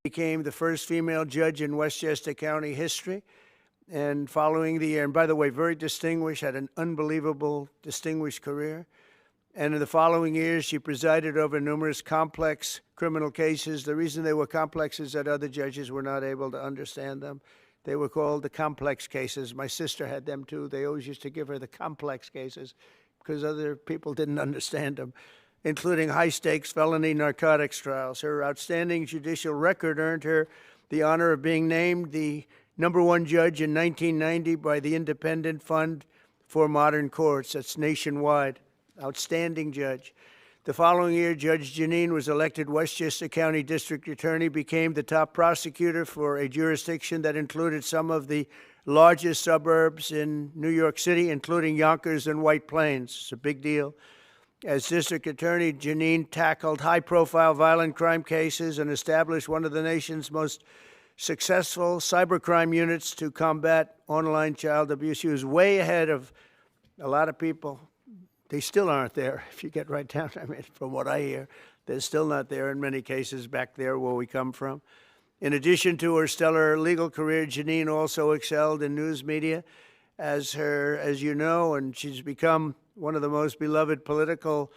became the first female judge in Westchester County history. And following the year, and by the way, very distinguished, had an unbelievable distinguished career. And in the following years, she presided over numerous complex criminal cases. The reason they were complex is that other judges were not able to understand them. They were called the complex cases. My sister had them too. They always used to give her the complex cases because other people didn't understand them, including high-stakes felony narcotics trials. Her outstanding judicial record earned her the honor of being named the #1 judge in 1990 by the Independent Fund for Modern Courts. That's nationwide. Outstanding judge. The following year, Judge Jeanine was elected Westchester County District Attorney, became the top prosecutor for a jurisdiction that included some of the largest suburbs in New York City, including Yonkers and White Plains. It's a big deal. As District Attorney, Jeanine tackled high-profile violent crime cases and established one of the nation's most successful cybercrime units to combat online child abuse. She was way ahead of a lot of people. They still aren't there, if you get right down. I mean, from what I hear, they're still not there in many cases back there where we come from. In addition to her stellar legal career, Jeanine also excelled in news media as you know, and she's become one of the most beloved political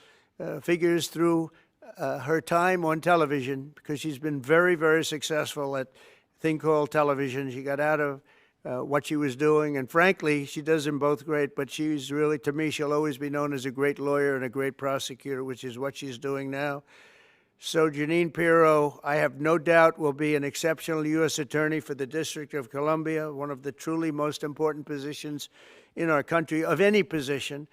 figures through her time on television, because she's been very, very successful at a thing called television. She got out of what she was doing, and frankly, she does them both great, but she's really, to me, she'll always be known as a great lawyer and a great prosecutor, which is what she's doing now. So Jeanine Pirro, I have no doubt, will be an exceptional U.S. Attorney for the District of Columbia, one of the truly most important positions in our country, of any position,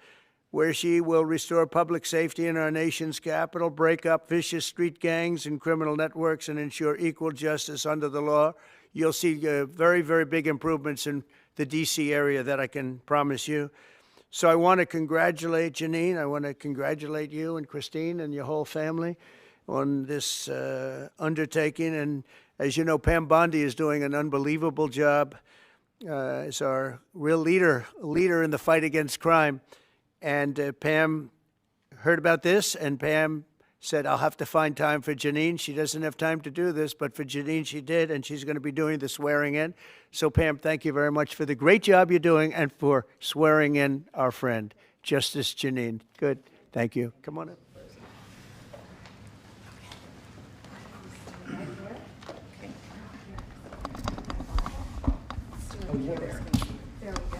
where she will restore public safety in our nation's capital, break up vicious street gangs and criminal networks, and ensure equal justice under the law. You'll see very, very big improvements in the D.C. area, that I can promise you. So I want to congratulate Jeanine. I want to congratulate you and Christine and your whole family on this undertaking. And as you know, Pam Bondi is doing an unbelievable job as our real leader in the fight against crime. And Pam heard about this, and Pam said, I'll have to find time for Jeanine. She doesn't have time to do this, but for Jeanine she did, and she's going to be doing the swearing in. So Pam, thank you very much for the great job you're doing and for swearing in our friend, Justice Jeanine. Good. Thank you. Come on up. Oh, you're there. There we go.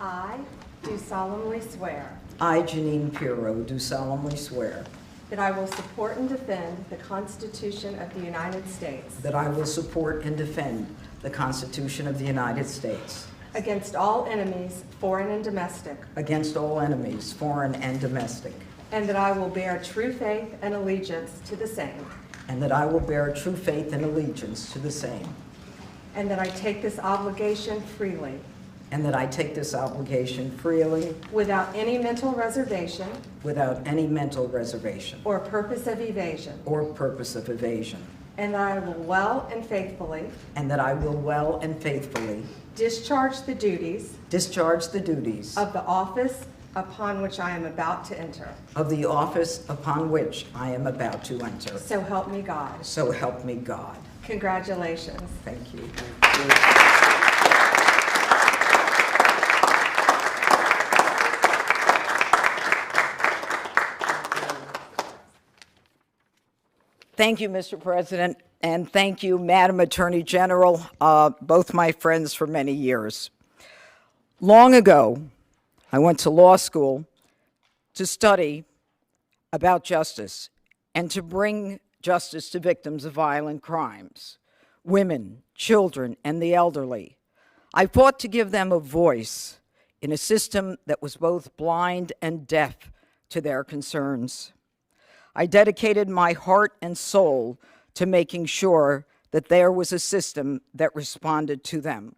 I do solemnly swear I, Jeanine Pirro, do solemnly swear that I will support and defend the Constitution of the United States that I will support and defend the Constitution of the United States against all enemies, foreign and domestic, against all enemies, foreign and domestic, and that I will bear true faith and allegiance to the same, and that I will bear true faith and allegiance to the same, and that I take this obligation freely, and that I take this obligation freely without any mental reservation without any mental reservation or purpose of evasion, or purpose of evasion, and that I will well and faithfully and that I will well and faithfully discharge the duties of of the office upon which I am about to enter. the office upon which I am about to enter. So help me God. So help me God. Congratulations. Thank you. Thank you, Mr. President, and thank you, Madam Attorney General, both my friends for many years. Long ago, I went to law school to study about justice and to bring justice to victims of violent crimes, women, children, and the elderly. I fought to give them a voice in a system that was both blind and deaf to their concerns. I dedicated my heart and soul to making sure that there was a system that responded to them.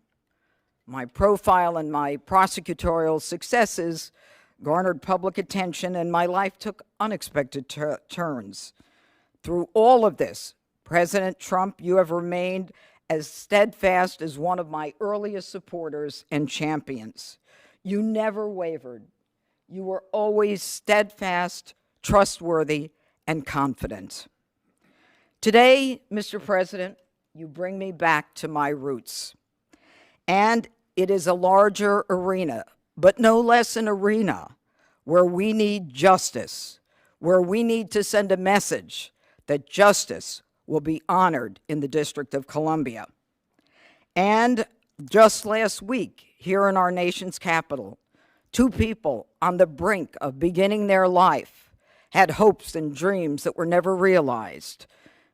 My profile and my prosecutorial successes garnered public attention, and my life took unexpected turns. Through all of this, President Trump, you have remained as steadfast as one of my earliest supporters and champions. You never wavered. You were always steadfast, trustworthy, and confident. Today, Mr. President, you bring me back to my roots. And it is a larger arena, but no less an arena where we need justice, where we need to send a message that justice will be honored in the District of Columbia. And just last week, here in our nation's capital, two people on the brink of beginning their life had hopes and dreams that were never realized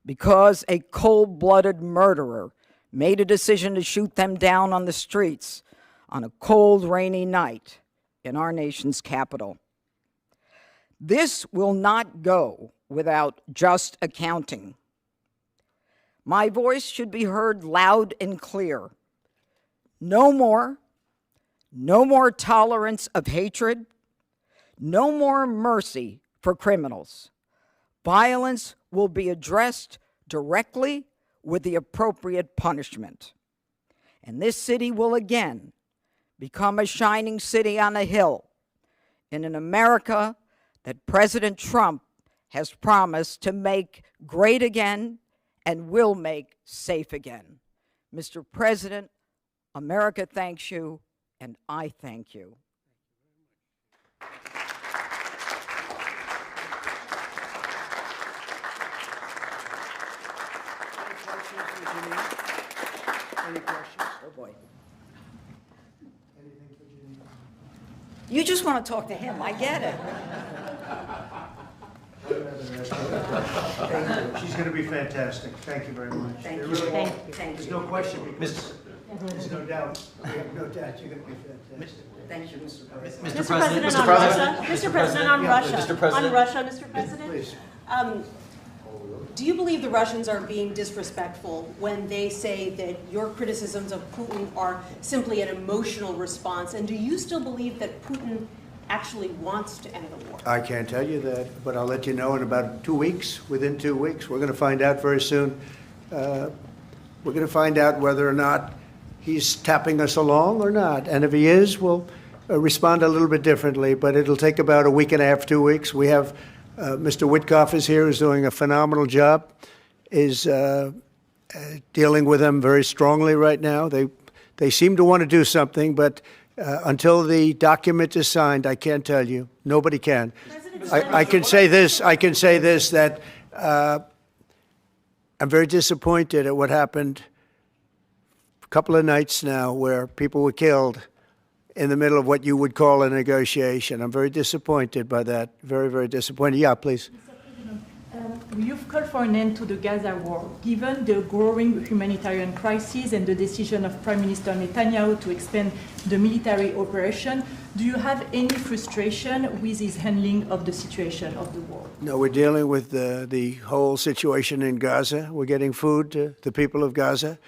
because a cold-blooded murderer made a decision to shoot them down on the streets on a cold, rainy night in our nation's capital. This will not go without just accounting. My voice should be heard loud and clear. No more tolerance of hatred, no more mercy for criminals. Violence will be addressed directly with the appropriate punishment. And this city will again become a shining city on a hill in an America that President Trump has promised to make great again and will make safe again. Mr. President, America thanks you, and I thank you. Any questions? Oh, boy. You just want to talk to him. I get it. She's going to be fantastic. Thank you very much. Thank you. Really Thank you. There's no question, because there's no doubt. We have no doubt you're going to be fantastic. Thank you, Mr. President. Mr. President, on Russia. Mr. President, on Russia. Mr. President. On Russia, Mr. President. Please. Do you believe the Russians are being disrespectful when they say that your criticisms of Putin are simply an emotional response? And do you still believe that Putin actually wants to end the war? I can't tell you that, but I'll let you know in about 2 weeks. Within 2 weeks, we're going to find out very soon. We're going to find out whether or not he's tapping us along or not. And if he is, we'll respond a little bit differently. But it'll take about a week and a half, 2 weeks. We have Mr. Witkoff is here, who's doing a phenomenal job, is dealing with them very strongly right now. They seem to want to do something, but until the document is signed, I can't tell you. Nobody can. I can say this. I can say this, that I'm very disappointed at what happened a couple of nights now where people were killed in the middle of what you would call a negotiation. I'm very disappointed by that. Very, very disappointed. Yeah, please. Mr. President, you've called for an end to the Gaza war. Given the growing humanitarian crisis and the decision of Prime Minister Netanyahu to expand the military operation, do you have any frustration with his handling of the situation of the war? No, we're dealing with the whole situation in Gaza. We're getting food to the people of Gaza.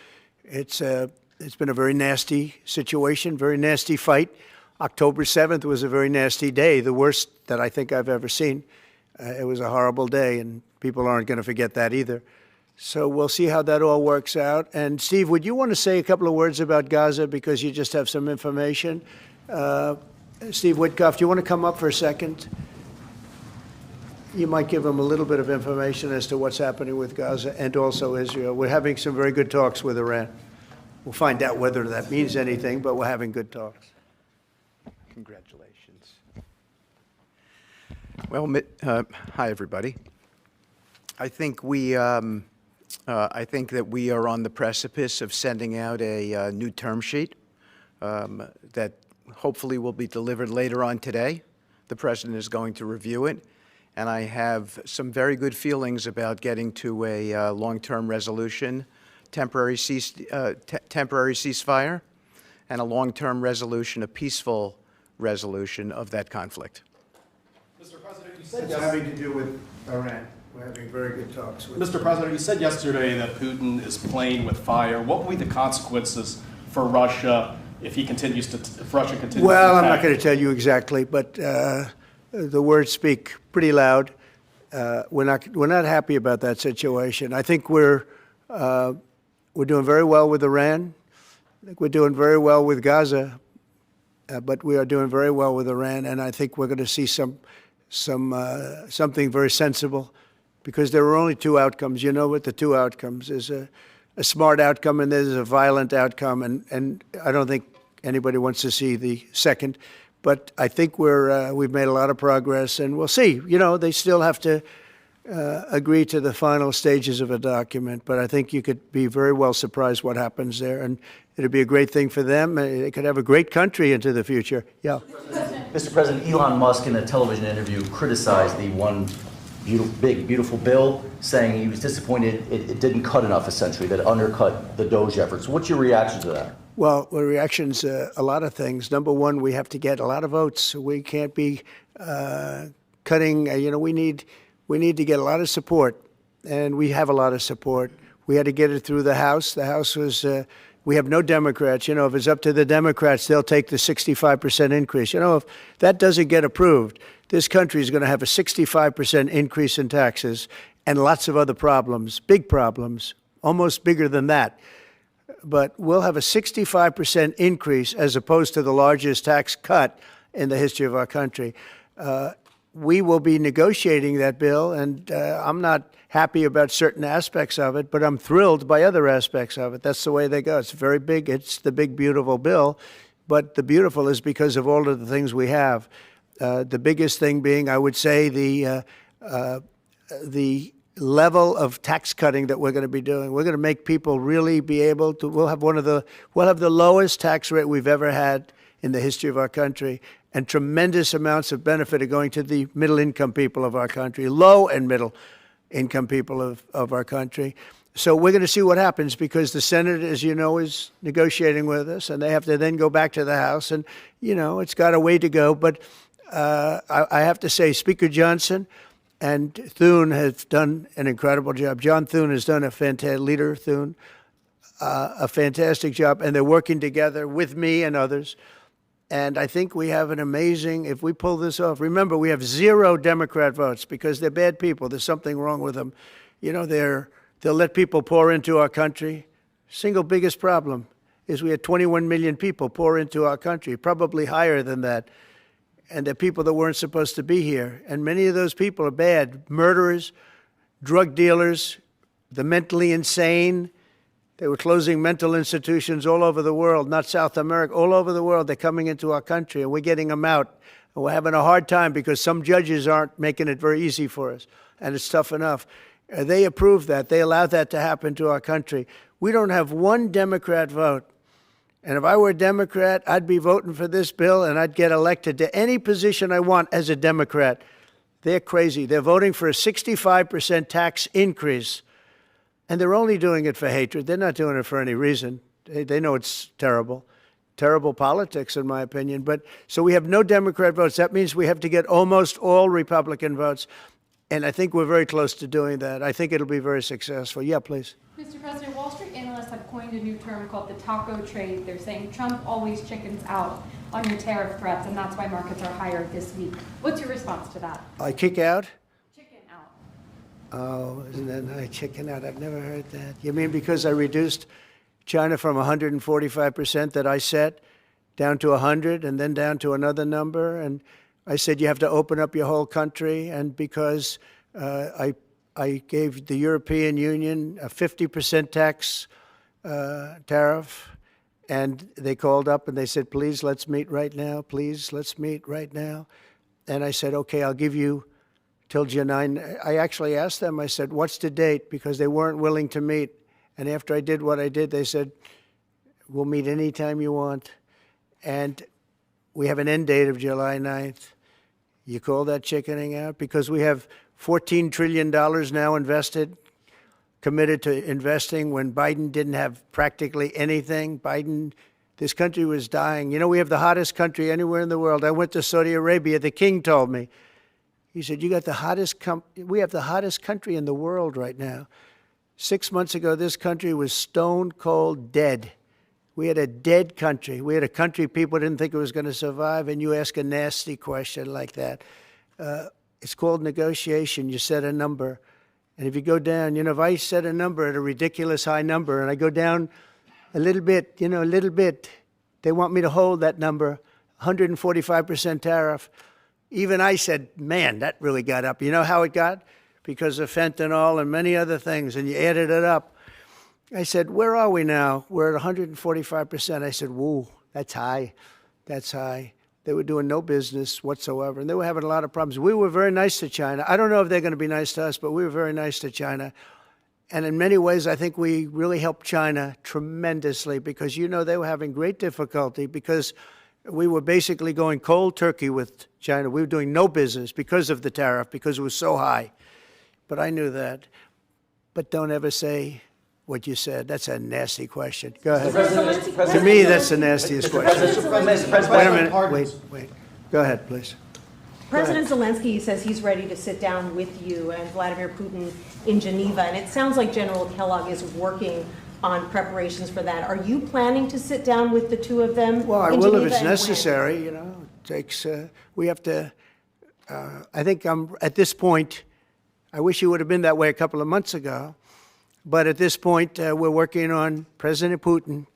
It's been a very nasty situation, very nasty fight. October 7th was a very nasty day, the worst that I think I've ever seen. It was a horrible day, and people aren't going to forget that either. So we'll see how that all works out. And Steve, would you want to say a couple of words about Gaza, because you just have some information? Steve Witkoff, do you want to come up for a second? You might give them a little bit of information as to what's happening with Gaza and also Israel. We're having some very good talks with Iran. We'll find out whether that means anything, but we're having good talks. Congratulations. Well, hi everybody. I think that we are on the precipice of sending out a new term sheet that hopefully will be delivered later on today. The President is going to review it, and I have some very good feelings about getting to a long-term resolution, temporary ceasefire, and a long-term resolution, a peaceful resolution of that conflict. Mr. President, you said It's having to do with Iran. We're having very good talks with Mr. President, you said yesterday that Putin is playing with fire. What will be the consequences for Russia if Russia continues to Well, I'm attack? not going to tell you exactly, but the words speak pretty loud. We're not happy about that situation. I think we're doing very well with Iran. I think we're doing very well with Gaza, but we are doing very well with Iran, and I think we're going to see something very sensible because there are only two outcomes. You know what the two outcomes is: a smart outcome and there's a violent outcome. And I don't think anybody wants to see the second. But I think we've made a lot of progress, and we'll see. You know, they still have to agree to the final stages of a document. But I think you could be very well surprised what happens there, and it'd be a great thing for them. They could have a great country into the future. Yeah. Mr. President, Elon Musk in a television interview criticized the one big, beautiful bill, saying he was disappointed it didn't cut enough, essentially, that it undercut the DOGE efforts. What's your reaction to that? Well, the reaction's a lot of things. Number one, we have to get a lot of votes. We can't be cutting. We need to get a lot of support, and we have a lot of support. We had to get it through the House. The House was. We have no Democrats. You know, if it's up to the Democrats, they'll take the 65% increase. You know, if that doesn't get approved, this country is going to have a 65% increase in taxes and lots of other problems, big problems, almost bigger than that. But we'll have a 65% increase as opposed to the largest tax cut in the history of our country. We will be negotiating that bill, and I'm not happy about certain aspects of it, but I'm thrilled by other aspects of it. That's the way they go. It's very big. It's the big, beautiful bill, but the beautiful is because of all of the things we have. The biggest thing being, I would say, the level of tax cutting that we're going to be doing. We're going to make people really be able to. We'll have the lowest tax rate we've ever had in the history of our country, and tremendous amounts of benefit are going to the middle-income people of our country, low and middle-income people of our country. So we're going to see what happens, because the Senate, as you know, is negotiating with us, and they have to then go back to the House, and, you know, it's got a way to go. But I have to say, Speaker Johnson and Thune have done an incredible job. John Thune has done a fantastic job, and they're working together with me and others. And I think we have an amazing, if we pull this off, remember, we have 0 Democrat votes because they're bad people. There's something wrong with them. You know, they'll let people pour into our country. Single biggest problem is we had 21 million people pour into our country, probably higher than that. And they're people that weren't supposed to be here. And many of those people are bad. Murderers, drug dealers, the mentally insane. They were closing mental institutions all over the world, not South America, all over the world. They're coming into our country, and we're getting them out. And we're having a hard time because some judges aren't making it very easy for us, and it's tough enough. They approved that. They allowed that to happen to our country. We don't have one Democrat vote. And if I were a Democrat, I'd be voting for this bill, and I'd get elected to any position I want as a Democrat. They're crazy. They're voting for a 65% tax increase. And they're only doing it for hatred. They're not doing it for any reason. They know it's terrible. Terrible politics, in my opinion. But so we have no Democrat votes. That means we have to get almost all Republican votes. And I think we're very close to doing that. I think it'll be very successful. Yeah, please. Mr. President, Wall Street analysts have coined a new term called the taco trade. They're saying Trump always chickens out on your tariff threats, and that's why markets are higher this week. What's your response to that? I kick out? Chicken out. Oh, isn't that nice? Chicken out. I've never heard that. You mean because I reduced China from 145% that I set down to 100 and then down to another number? And I said you have to open up your whole country, and because I gave the European Union a 50% tax tariff, and they called up and they said, please, let's meet right now. Please, let's meet right now. And I said, okay, I'll give you till Jeanine. I actually asked them, I said, what's the date? Because they weren't willing to meet. And after I did what I did, they said, we'll meet anytime you want. And we have an end date of July 9th. You call that chickening out? Because we have $14 trillion now invested, committed to investing when Biden didn't have practically anything. This country was dying. You know, we have the hottest country anywhere in the world. I went to Saudi Arabia. The king told me. He said, we have the hottest country in the world right now. 6 months ago, this country was stone cold dead. We had a dead country. We had a country people didn't think it was going to survive, and you ask a nasty question like that. It's called negotiation. You set a number. And if you go down, if I set a number at a ridiculous high number and I go down a little bit, a little bit, they want me to hold that number, 145% tariff. Even I said, man, that really got up. You know how it got? because of fentanyl and many other things, and you added it up. I said, where are we now? We're at 145%. I said, whoa, that's high. That's high. They were doing no business whatsoever, and they were having a lot of problems. We were very nice to China. I don't know if they're going to be nice to us, but we were very nice to China. And in many ways, I think we really helped China tremendously because, you know, they were having great difficulty because we were basically going cold turkey with China. We were doing no business because of the tariff, because it was so high. But I knew that. But don't ever say what you said. That's a nasty question. Go ahead. To me, that's the nastiest question. Wait a minute. Wait. Go ahead, please. President Zelensky says he's ready to sit down with you and Vladimir Putin in Geneva, and it sounds like General Kellogg is working on preparations for that. Are you planning to sit down with the two of them? Well, I in will Geneva if it's and when? necessary. You know, it takes. We have to. I think I'm at this point. I wish it would have been that way a couple of months ago, but at this point, we're working on President Putin,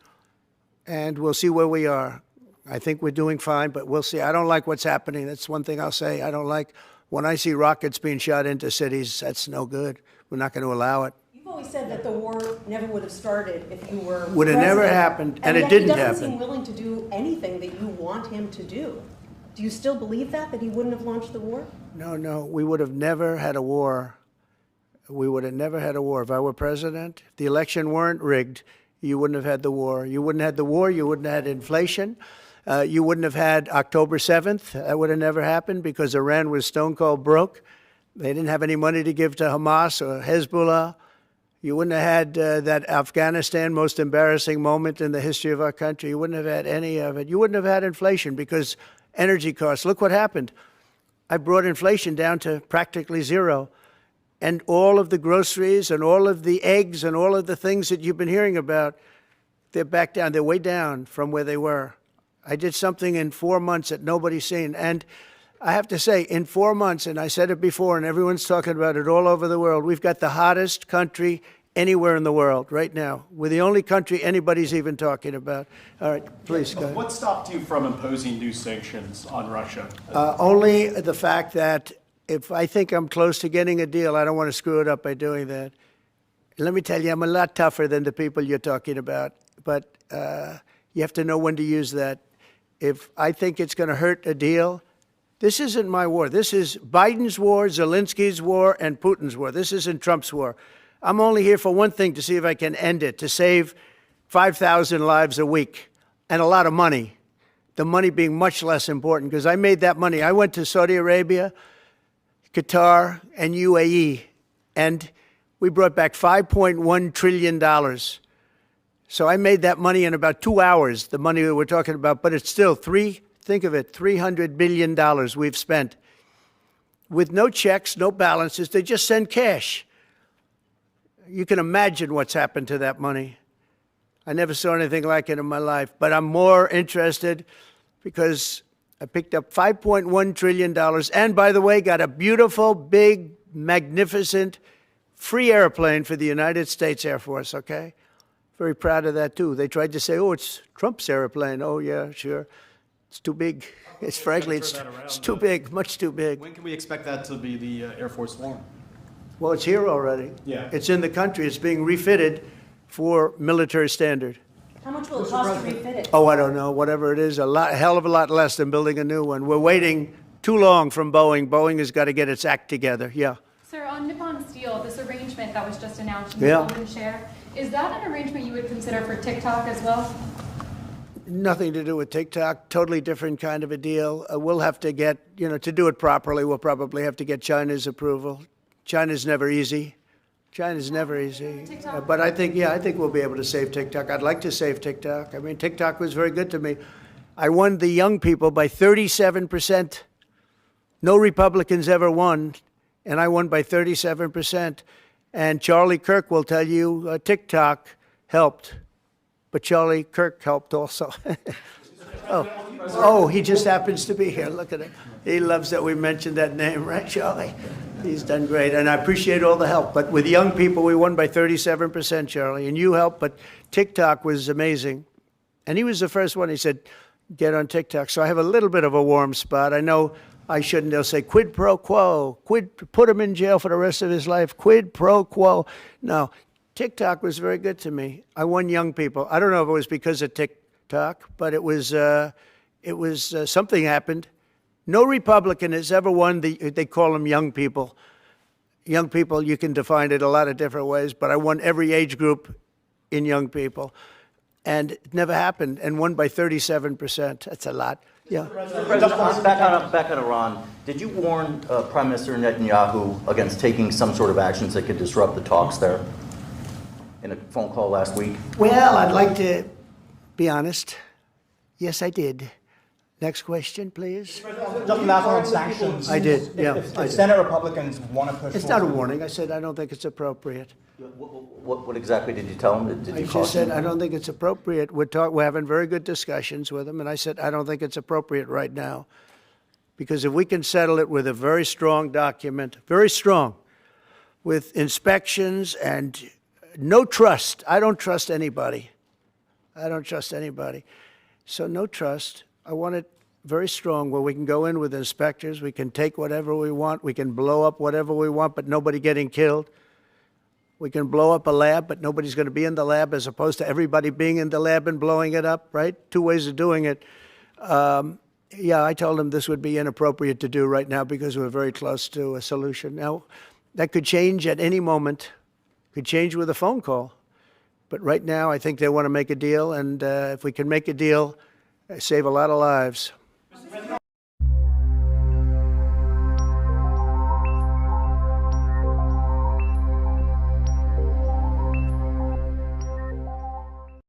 and we'll see where we are. I think we're doing fine, but we'll see. I don't like what's happening. That's one thing I'll say. I don't like when I see rockets being shot into cities. That's no good. We're not going to allow it. You've always said that the war never would have started if you were Would have never president, happened, and it yet didn't he doesn't happen. seem willing to do anything that you want him to do. Do you still believe that he wouldn't have launched the war? No. We would have never had a war. We would have never had a war. If I were president, if the election weren't rigged, you wouldn't have had the war. You wouldn't have had the war. You wouldn't have had inflation. You wouldn't have had October 7th. That would have never happened because Iran was stone cold broke. They didn't have any money to give to Hamas or Hezbollah. You wouldn't have had that Afghanistan most embarrassing moment in the history of our country. You wouldn't have had any of it. You wouldn't have had inflation because energy costs. Look what happened. I brought inflation down to practically zero. And all of the groceries and all of the eggs and all of the things that you've been hearing about, they're back down. They're way down from where they were. I did something in 4 months that nobody's seen. And I have to say, in 4 months, and I said it before, and everyone's talking about it all over the world, we've got the hottest country anywhere in the world right now. We're the only country anybody's even talking about. All right, please go ahead. What stopped you from imposing new sanctions on Russia? Only the fact that if I think I'm close to getting a deal, I don't want to screw it up by doing that. Let me tell you, I'm a lot tougher than the people you're talking about, but you have to know when to use that. If I think it's going to hurt a deal, this isn't my war. This is Biden's war, Zelensky's war, and Putin's war. This isn't Trump's war. I'm only here for one thing, to see if I can end it, to save 5,000 lives a week and a lot of money, the money being much less important, because I made that money. I went to Saudi Arabia, Qatar, and UAE, and we brought back $5.1 trillion. So I made that money in about 2 hours, the money that we're talking about, but it's still think of it, $300 billion we've spent with no checks, no balances. They just send cash. You can imagine what's happened to that money. I never saw anything like it in my life, but I'm more interested because I picked up $5.1 trillion and, by the way, got a beautiful, big, magnificent, free airplane for the United States Air Force, okay? Very proud of that, too. They tried to say, oh, it's Trump's airplane. Oh, yeah, sure. It's too big. It's frankly, it's too big, much too big. When can we expect that to be the Air Force One? Well, it's here already. Yeah. It's in the country. It's being refitted for military standard. How much will it cost to refit it? Oh, I don't know. Whatever it is, a hell of a lot less than building a new one. We're waiting too long from Boeing. Boeing has got to get its act together. Yeah. Sir, on Nippon Steel, this arrangement that was just announced in Yeah. the golden share, is that an arrangement you would consider for TikTok as well? Nothing to do with TikTok. Totally different kind of a deal. We'll have to get, to do it properly, we'll probably have to get China's approval. China's never easy. China's never easy. But I think we'll be able to save TikTok. I'd like to save TikTok. I mean, TikTok was very good to me. I won the young people by 37%. No Republicans ever won, and I won by 37%. And Charlie Kirk will tell you TikTok helped, but Charlie Kirk helped also. Oh, he just happens to be here. Look at him. He loves that we mentioned that name, right, Charlie? He's done great, and I appreciate all the help. But with young people, we won by 37%, Charlie, and you helped. But TikTok was amazing. And he was the first one. He said, get on TikTok. So I have a little bit of a warm spot. I know I shouldn't. They'll say quid pro quo, put him in jail for the rest of his life, quid pro quo. No, TikTok was very good to me. I won young people. I don't know if it was because of TikTok, but it was something happened. No Republican has ever won they call them young people. Young people, you can define it a lot of different ways, but I won every age group in young people. And it never happened, and won by 37%. That's a lot. Yeah. President, back on Iran, did you warn Prime Minister Netanyahu against taking some sort of actions that could disrupt the talks there in a phone call last week? Well, I'd like to be honest. Yes, I did. Next question, please. Just last on sanctions. I did, yeah. If Senate Republicans want to push It's not a warning. I said I don't think it's appropriate. What exactly did you tell him? Did I you just said caution I him? don't think it's appropriate. We're having very good discussions with him, and I said I don't think it's appropriate right now. Because if we can settle it with a very strong document, very strong, with inspections and no trust. I don't trust anybody. I don't trust anybody. So no trust. I want it very strong where we can go in with inspectors. We can take whatever we want. We can blow up whatever we want, but nobody getting killed. We can blow up a lab, but nobody's going to be in the lab, as opposed to everybody being in the lab and blowing it up, right? Two ways of doing it. Yeah, I told him this would be inappropriate to do right now because we're very close to a solution. Now, that could change at any moment. Could change with a phone call. But right now, I think they want to make a deal, and if we can make a deal, save a lot of lives.